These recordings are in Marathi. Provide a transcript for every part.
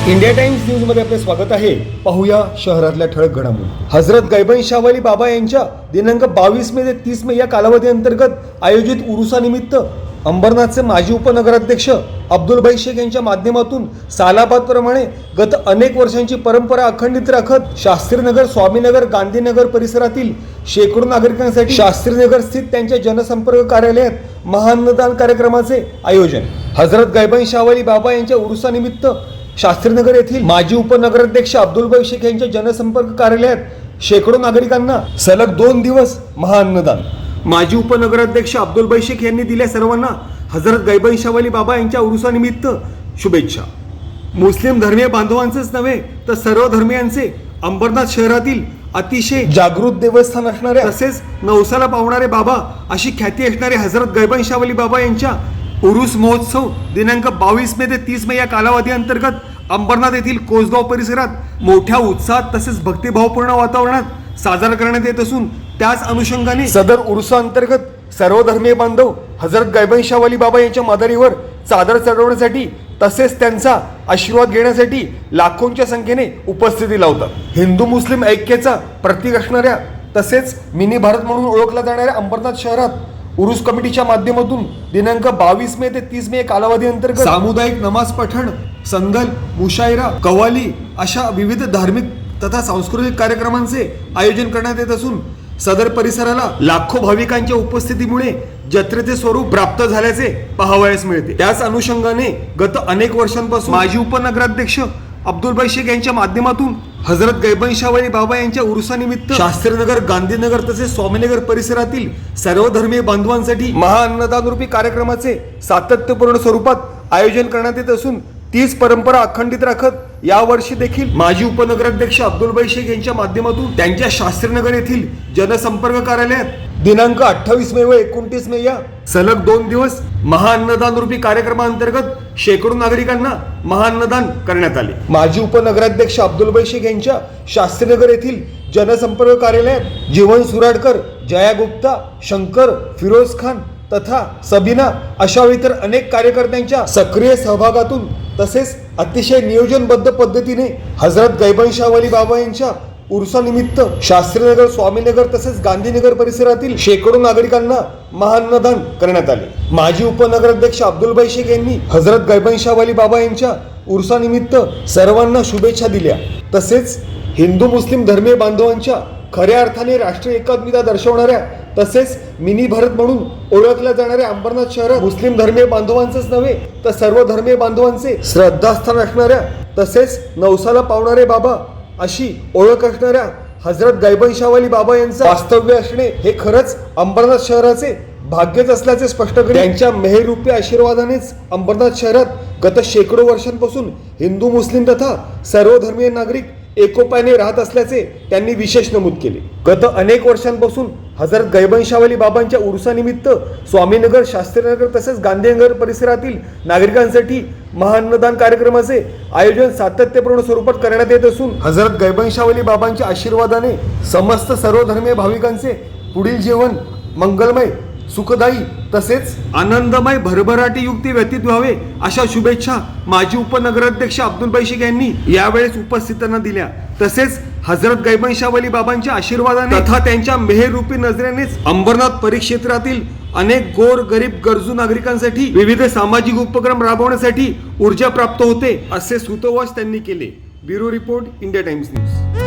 इंडिया टाइम्स न्यूज मध्ये आपले स्वागत आहे। पाहूया शहरातल्या ठळक घडामोडी। हजरत गैबन शाह वली बाबा यांच्या दिनांक 22 मे ते 30 मे या कालावधी अंतर्गत आयोजित उरुसानिमित्त अंबरनाथचे माजी उपनगराध्यक्ष अब्दुल भाई शेख यांच्या माध्यमातून सालाबादप्रमाणे गत अनेक वर्षांची परंपरा अखंडित राखत शास्त्रीनगर, स्वामीनगर, गांधीनगर परिसरातील शेकडो नागरिकांसाठी शास्त्रीनगर स्थित त्यांच्या जनसंपर्क कार्यालयात महाअन्नदान कार्यक्रमाचे आयोजन। हजरत गैबन शाह वली बाबा यांच्या उरुसानिमित्त शास्त्रीनगर येथील माजी उपनगराध्यक्ष अब्दुल भाई शेख यांच्या जनसंपर्क कार्यालयात शेकडो नागरिकांना सलग 2 दिवस महाअन्नदान। माजी उपनगराध्यक्ष अब्दुल भाई शेख यांनी दिल्या सर्वांना हजरत गैबन शाह वली बाबा यांच्या उरुसानिमित्त शुभेच्छा। मुस्लिम धर्मीय बांधवांचेच नव्हे तर सर्व धर्मियांचे अंबरनाथ शहरातील अतिशय जागृत देवस्थान असणारे तसेच नवसाला पावणारे बाबा अशी ख्याती असणारे हजरत गैबन शाह वली बाबा यांच्या उरुस महोत्सव दिनांक 22 मे ते 30 मे या कालावधी अंतर्गत अंबरनाथ येथील कोसगाव परिसरात मोठ्या उत्साहात तसेच भक्तिभावपूर्ण वातावरणात साजरा करण्यात येत असून त्याच अनुषंगाने सदर उरुसा अंतर्गत सर्व धर्मीय बांधव हजरत गैबन शाह वली बाबा यांच्या मादरीवर चादर चढवण्यासाठी तसेच त्यांचा आशीर्वाद घेण्यासाठी लाखोंच्या संख्येने उपस्थिती लावतात। हिंदू मुस्लिम ऐक्याचा प्रतीक असणाऱ्या तसेच मिनी भारत म्हणून ओळखला जाणाऱ्या अंबरनाथ शहरात उरुस कमिटीच्या माध्यमातून दिनांक 22 मे ते 30 मे कालावधी अंतर्गत सामुदायिक नमाज पठण, संगल, मुशायरा, कव्वाली अशा विविध धार्मिक तथा सांस्कृतिक कार्यक्रमांचे आयोजन करण्यात येत असून सदर परिसराला लाखो भाविकांच्या उपस्थितीमुळे जत्रेचे स्वरूप प्राप्त झाल्याचे पाहावयास मिळते। त्याच अनुषंगाने गत अनेक वर्षांपासून माजी उपनगराध्यक्ष अब्दुल भाई शेख यांच्या माध्यमातून हजरत गैबन शाह वली बाबा यांच्या उरुसानिमित्त शास्त्रीनगर, गांधीनगर तसेच स्वामीनगर परिसरातील सर्व धर्मीय बांधवांसाठी महाअन्नदान रूपी कार्यक्रमाचे सातत्यपूर्ण स्वरूपात आयोजन करण्यात येत असून तीच परंपरा अखंडित राखत यावर्षी देखील माजी उपनगराध्यक्ष अब्दुल भाई शेख यांच्या माध्यमातून त्यांच्या शास्त्रीनगर येथील जनसंपर्क कार्यालयात दिनांक 28 मे व 29 मे या सलग 2 दिवस महाअन्नदान रूपी कार्यक्रमांतर्गत शेकडो नागरिकांना महाअन्नदान करण्यात आले। माजी उपनगराध्यक्ष अब्दुल भाई शेख यांच्या शास्त्रीनगर येथील जनसंपर्क कार्यालयात जीवन सुराडकर, जया गुप्ता, शंकर, फिरोज खान तथा सबीना अशा इतर अनेक कार्यकर्त्यांच्या सक्रिय सहभागातून तसेच अतिशय नियोजनबद्ध पद्धतीने हजरत गैबन शाह वली बाबा यांच्या उरुसानिमित्त शास्त्रीनगर, स्वामीनगर तसेच गांधीनगर परिसरातील शेकडो नागरिकांना महाअन्नदान करण्यात आले। माजी उपनगराध्यक्ष अब्दुल भाई शेख यांनी हजरत गैबन शाह वली बाबा यांच्या उरुसानिमित्त सर्वांना शुभेच्छा दिल्या तसेच हिंदू मुस्लिम धर्मीय बांधवांच्या खऱ्या अर्थाने राष्ट्रीय एकात्मता दर्शवणाऱ्या तसेच मिनी भारत म्हणून ओळखल्या जाणाऱ्या अंबरनाथ शहरात मुस्लिम धर्मीय बांधवांचेच नव्हे तर सर्व धर्मीय बांधवांचे श्रद्धास्थान असणाऱ्या तसेच नवसाला पावणारे बाबा अशी ओळख असणाऱ्या हजरत गैबन शाह वली बाबा यांचं वास्तव्य असणे हे खरंच अंबरनाथ शहराचे भाग्यच असल्याचे स्पष्ट करीत त्यांच्या मेहरूपी आशीर्वादानेच अंबरनाथ शहरात गत शेकडो वर्षांपासून हिंदू मुस्लिम तथा सर्व धर्मीय नागरिक एकोप्याने राहत असल्याचे त्यांनी विशेष नमूद केले। गत अनेक वर्षांपासून हजरत गैबन शाह वली बाबांच्या उरुसानिमित्त स्वामीनगर, शास्त्रीनगर तसेच गांधीनगर परिसरातील नागरिकांसाठी महाअन्नदान कार्यक्रमाचे आयोजन सातत्यपूर्ण स्वरूपात करण्यात येत असून हजरत गैबन शाह वली बाबांच्या आशीर्वादाने समस्त सर्व धर्मीय भाविकांचे पुढील जीवन मंगलमय, सुखदायी तसेच आनंदमय भरभराटी युक्ती व्यतीत व्हावे अशा शुभेच्छा माजी उपनगराध्यक्ष अब्दुल भाई शेख यांनी यावेळेस उपस्थितांना दिल्या। तसेच हजरत गैबन शाह वली बाबांच्या आशीर्वादाने तथा त्यांच्या मेहररूपी नजरेनेच अंबरनाथ परिक्षेत्रातील अनेक गोर गरीब गरजू नागरिकांसाठी विविध सामाजिक उपक्रम राबवण्यासाठी ऊर्जा प्राप्त होते असे सूतोवाच त्यांनी केले। Bureau report, India times news.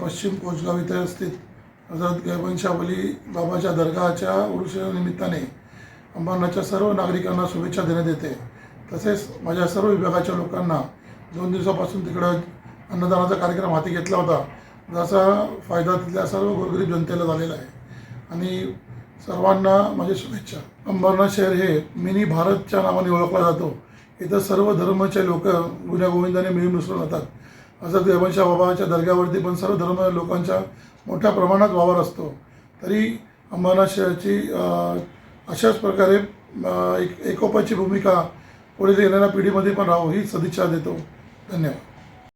पश्चिम कोचगाव इथे स्थित हजरत गैबनशाह वली बाबाच्या दर्गाच्या उरुसानिमित्ताने अंबरनाथच्या सर्व नागरिकांना शुभेच्छा देण्यात येते. तसेच माझ्या सर्व विभागाच्या लोकांना 2 दिवसापासून तिकडं अन्नदानाचा कार्यक्रम हाती घेतला होता, ज्याचा फायदा तिथल्या सर्व गोरगरीब जनतेला झालेला आहे आणि सर्वांना माझ्या शुभेच्छा. अंबरनाथ शहर हे मिनी भारतच्या नावाने ओळखला जातो. इथं सर्व धर्माचे लोक गुण्यागोविंदाने मिळून मिसळून राहतात. हजरत गैबनशाह बाबाच्या दर्ग्यावरती पण सर्व धर्म लोकांच्या मोठ्या प्रमाणात वावर असतो. तरी अंबरनाथ शहराची अशाच प्रकारे एकोपाची भूमिका पुढे येणाऱ्या पिढीमध्ये पण राहावं ही सदिच्छा देतो. धन्यवाद.